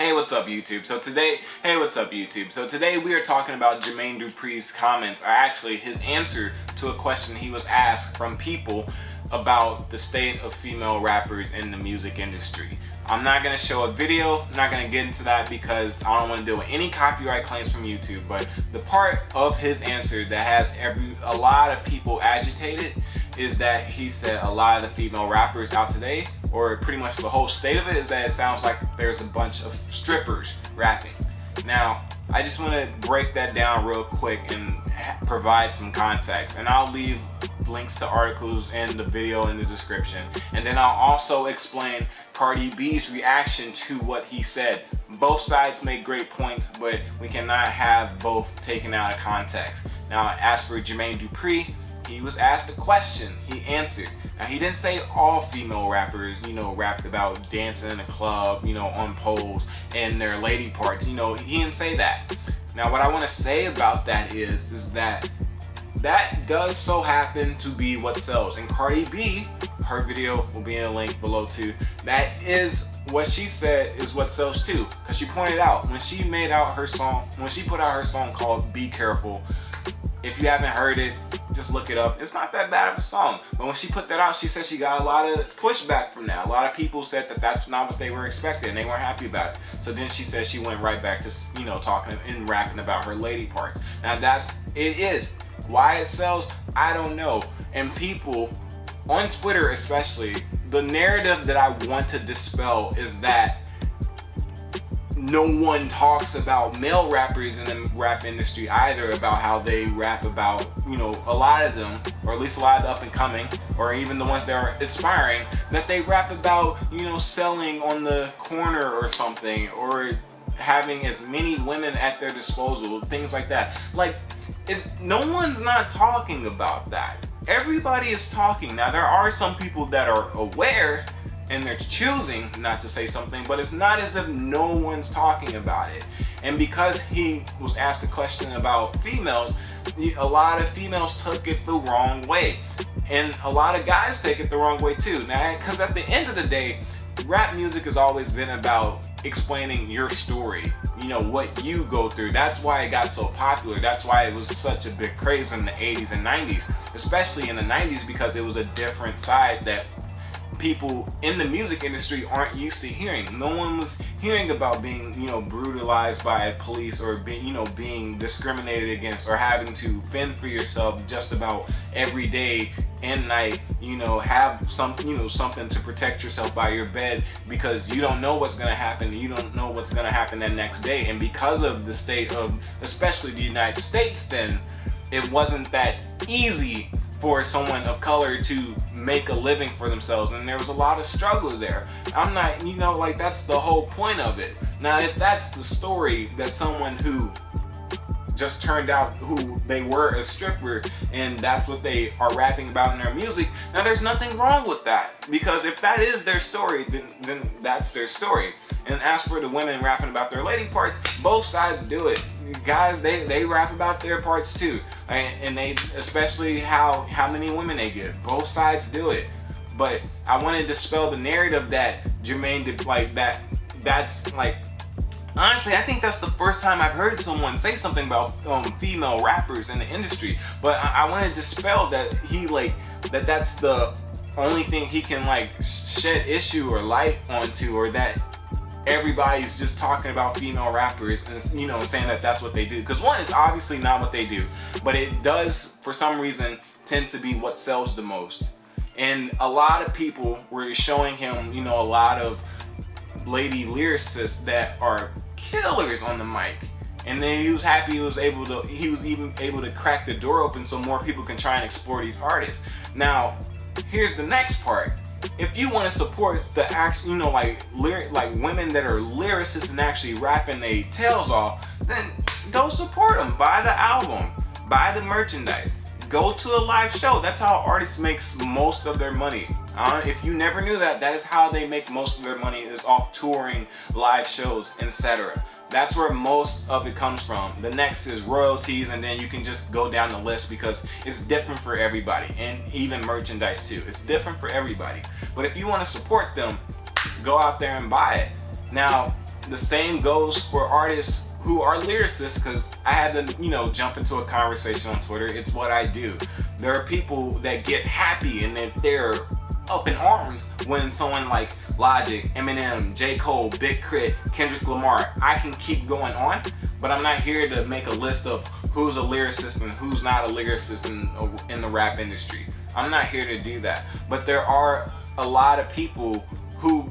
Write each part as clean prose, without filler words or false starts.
Hey, what's up YouTube? So today we are talking about Jermaine Dupri's comments, or actually his answer to a question he was asked from people about the state of female rappers in the music industry. I'm not going to show a video, I'm not going to get into that because I don't want to deal with any copyright claims from YouTube, but the part of his answer that has a lot of people agitated is that he said a lot of the female rappers out today, or pretty much the whole state of it, is that it sounds like there's a bunch of strippers rapping. Now, I just want to break that down real quick and provide some context, and I'll leave links to articles in the video in the description, and then I'll also explain Cardi B's reaction to what he said. Both sides make great points, but we cannot have both taken out of context. Now, as for Jermaine Dupri, he was asked a question, he answered. Now, he didn't say all female rappers, rapped about dancing in a club, on poles and their lady parts, he didn't say that. Now, what I want to say about that is that does so happen to be what sells. And Cardi B, her video will be in a link below too, that is what she said is what sells too. Because she pointed out, when she put out her song called Be Careful, if you haven't heard it, just look it up. It's not that bad of a song. But when she put that out, she said she got a lot of pushback from that. A lot of people said that that's not what they were expecting. They weren't happy about it. So then she said she went right back to, talking and rapping about her lady parts. Now it is. Why it sells, I don't know. And people, on Twitter especially, the narrative that I want to dispel is that no one talks about male rappers in the rap industry either, about how they rap about, a lot of them, or at least a lot of the up and coming, or even the ones that are aspiring, that they rap about, selling on the corner or something, or having as many women at their disposal, things like that. No one's not talking about that. Everybody is talking. Now, there are some people that are aware and they're choosing not to say something, but it's not as if no one's talking about it. And because he was asked a question about females, a lot of females took it the wrong way. And a lot of guys take it the wrong way too. Now, because at the end of the day, rap music has always been about explaining your story, what you go through. That's why it got so popular. That's why it was such a big craze in the 80s and 90s, especially in the 90s, because it was a different side that people in the music industry aren't used to hearing. No one was hearing about being, brutalized by police, or being discriminated against, or having to fend for yourself just about every day and night, have something to protect yourself by your bed, because you don't know what's going to happen. You don't know what's going to happen the next day. And because of the state of, especially the United States, then it wasn't that easy for someone of color to make a living for themselves, and there was a lot of struggle there. I'm not, that's the whole point of it. Now, if that's the story, that someone who just turned out who they were, a stripper, and that's what they are rapping about in their music, now there's nothing wrong with that, because if that is their story, then that's their story. And as for the women rapping about their lady parts, both sides do it. Guys, they rap about their parts too, and they, especially how many women they get. Both sides do it. But I want to dispel the narrative that Jermaine did, that's honestly, I think that's the first time I've heard someone say something about female rappers in the industry. But I want to dispel that that's the only thing he can shed issue or light onto, or that everybody's just talking about female rappers and saying that that's what they do. Because one, it's obviously not what they do, but it does for some reason tend to be what sells the most. And a lot of people were showing him a lot of lady lyricists that are killers on the mic, and then he was happy he was even able to crack the door open so more people can try and explore these artists. Now, here's the next part. If you want to support the actual, women that are lyricists and actually rapping their tails off, then go support them. Buy the album, buy the merchandise, go to a live show. That's how artists make most of their money. If you never knew that, that is how they make most of their money, is off touring, live shows, etc. That's where most of it comes from. The next is royalties, and then you can just go down the list, because it's different for everybody, and even merchandise too. It's different for everybody. But if you want to support them, go out there and buy it. Now, the same goes for artists who are lyricists, because I had to, jump into a conversation on Twitter. It's what I do. There are people that get happy and they're up in arms when someone like Logic, Eminem, J. Cole, Big Crit, Kendrick Lamar, I can keep going on, but I'm not here to make a list of who's a lyricist and who's not a lyricist in the rap industry. I'm not here to do that. But there are a lot of people who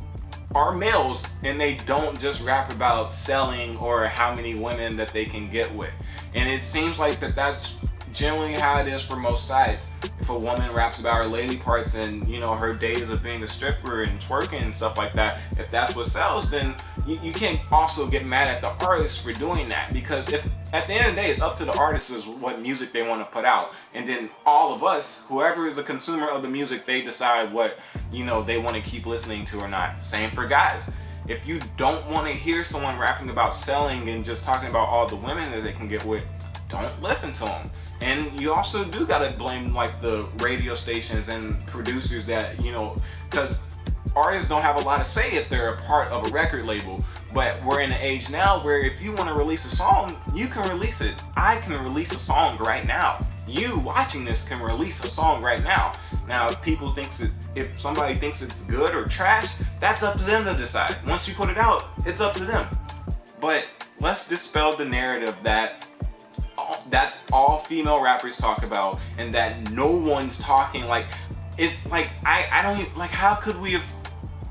are males and they don't just rap about selling or how many women that they can get with. And it seems like that's generally how it is for most sides. If a woman raps about her lady parts and her days of being a stripper and twerking and stuff like that, if that's what sells, then you can't also get mad at the artist for doing that, because if at the end of the day it's up to the artist is what music they want to put out, and then all of us, whoever is the consumer of the music, they decide what they want to keep listening to or not. Same for guys. If you don't want to hear someone rapping about selling and just talking about all the women that they can get with, don't listen to them. And you also do gotta blame like the radio stations and producers that, because artists don't have a lot to say if they're a part of a record label. But we're in an age now where if you want to release a song, you can release it. I can release a song right now. You watching this can release a song right now. Now, if somebody thinks it's good or trash, that's up to them to decide. Once you put it out, it's up to them. But let's dispel the narrative that that's all female rappers talk about, and that no one's talking like it. Like I don't even, like, how could we have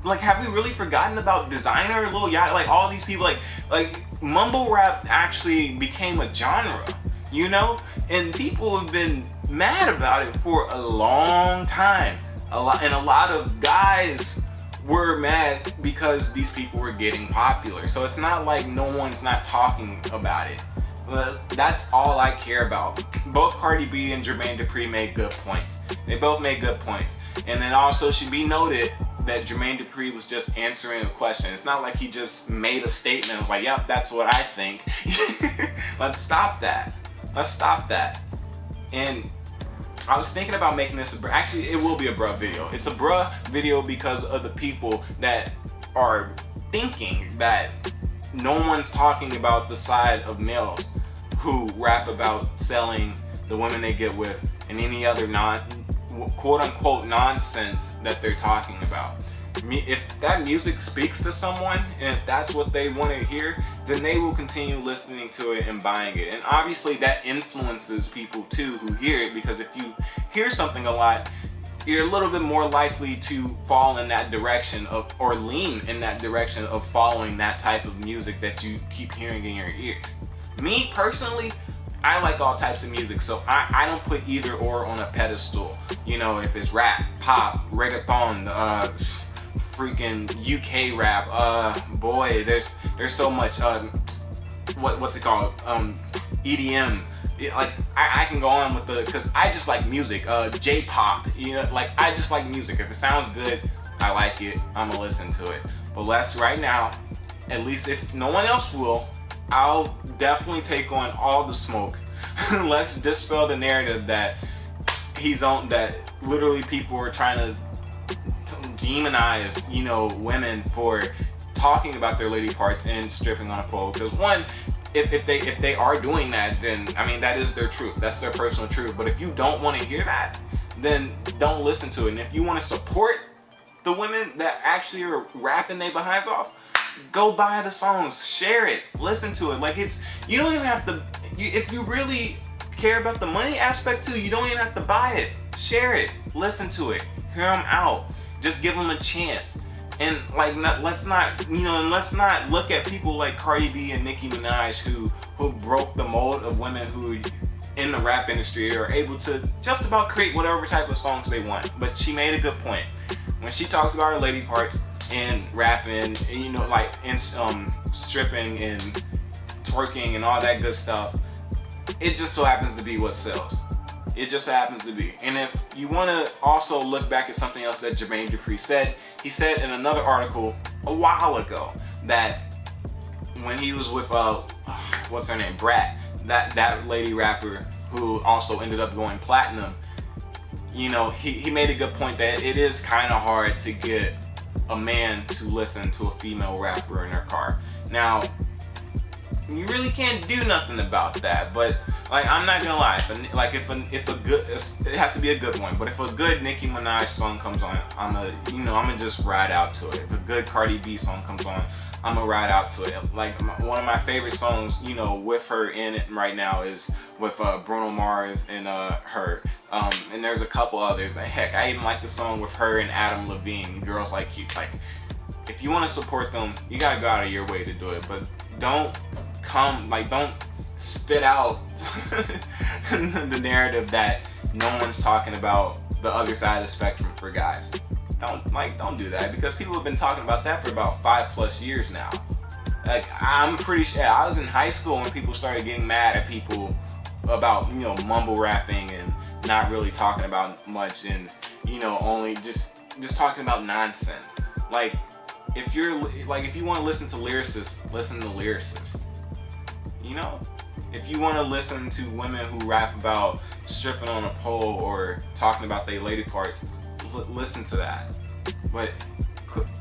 we really forgotten about Designer, Lil Yachty, like all these people, like mumble rap actually became a genre, and people have been mad about it for a long time. A lot of guys were mad because these people were getting popular. So it's not like no one's not talking about it. That's all I care about. Both Cardi B and Jermaine Dupri made good points. They both made good points. And then also should be noted that Jermaine Dupri was just answering a question. It's not like he just made a statement. It was like, yep, that's what I think. Let's stop that. Let's stop that. And I was thinking about making this, actually it will be a bruh video. It's a bruh video because of the people that are thinking that no one's talking about the side of males who rap about selling, the women they get with, and any other quote-unquote nonsense that they're talking about. If that music speaks to someone, and if that's what they want to hear, then they will continue listening to it and buying it. And obviously that influences people too who hear it, because if you hear something a lot, you're a little bit more likely to fall in that direction of, or lean in that direction of following that type of music that you keep hearing in your ears. Me personally, I like all types of music, so I don't put either or on a pedestal. If it's rap, pop, reggaeton, freaking UK rap, boy, there's so much, what's it called, EDM. Like I can go on with because I just like music, J-pop, like I just like music. If it sounds good, I like it, I'm gonna listen to it. But right now, at least if no one else will, I'll definitely take on all the smoke. Let's dispel the narrative that that literally people are trying to demonize, women for talking about their lady parts and stripping on a pole. Because one, if they are doing that, then I mean that is their truth. That's their personal truth. But if you don't want to hear that, then don't listen to it. And if you want to support the women that actually are rapping their behinds off, go buy the songs, share it, listen to it. Like you don't even have to. If you really care about the money aspect too, you don't even have to buy it. Share it, listen to it, hear them out. Just give them a chance. And let's not look at people like Cardi B and Nicki Minaj who broke the mold of women who in the rap industry are able to just about create whatever type of songs they want. But she made a good point when she talks about her lady parts and rapping, and stripping and twerking and all that good stuff. It just so happens to be what sells. It just happens to be. And if you want to also look back at something else that Jermaine Dupri said, he said in another article a while ago that when he was with what's her name, Brat, that lady rapper who also ended up going platinum, he made a good point that it is kind of hard to get a man to listen to a female rapper in their car. Now, you really can't do nothing about that, but like, I'm not gonna lie, if a good, it has to be a good one, but if a good Nicki Minaj song comes on, I'm gonna just ride out to it. If a good Cardi B song comes on, I'm gonna ride out to it. Like, one of my favorite songs, you know, with her in it right now is with Bruno Mars and her. And there's a couple others. Like, heck, I even like the song with her and Adam Levine, Girls Like You. Like, if you want to support them, you gotta go out of your way to do it, but don't spit out the narrative that no one's talking about the other side of the spectrum for guys. Don't do that, because people have been talking about that for about 5+ years now. Like, I'm pretty sure I was in high school when people started getting mad at people about, you know, mumble rapping and not really talking about much, and, you know, only just talking about nonsense. Like, if you want to listen to lyricists, listen to lyricists. You know, if you want to listen to women who rap about stripping on a pole or talking about their lady parts, listen to that. But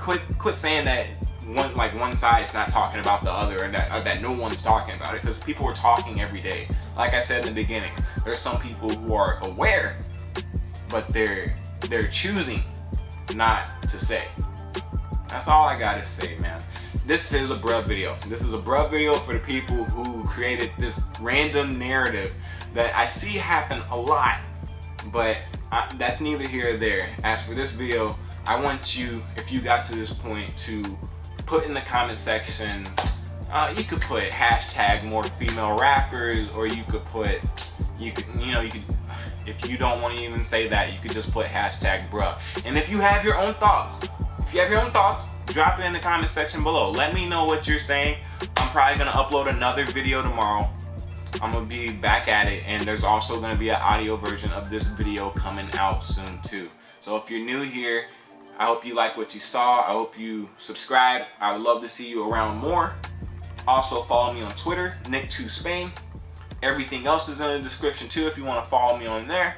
quit saying that one side's not talking about the other, and that no one's talking about it, because people are talking every day. Like I said in the beginning, there's some people who are aware, but they're choosing not to say. That's all I gotta say, man. This is a bruh video. This is a bruh video for the people who created this random narrative that I see happen a lot, but that's neither here or there. As for this video, I want you, if you got to this point, to put in the comment section, you could put hashtag more female rappers, or you could, if you don't want to even say that, you could just put hashtag bruh. And if you have your own thoughts, drop it in the comment section below. Let me know what you're saying. I'm probably gonna upload another video tomorrow. I'm gonna be back at it, and there's also gonna be an audio version of this video coming out soon too. So if you're new here, I hope you like what you saw. I hope you subscribe. I would love to see you around more. Also follow me on Twitter, Nick2Spain. Everything else is in the description too if you want to follow me on there.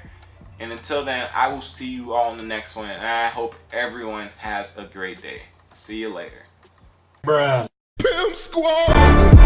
And until then, I will see you all in the next one, and I hope everyone has a great day. See you later. Bruh. Pimp Squad!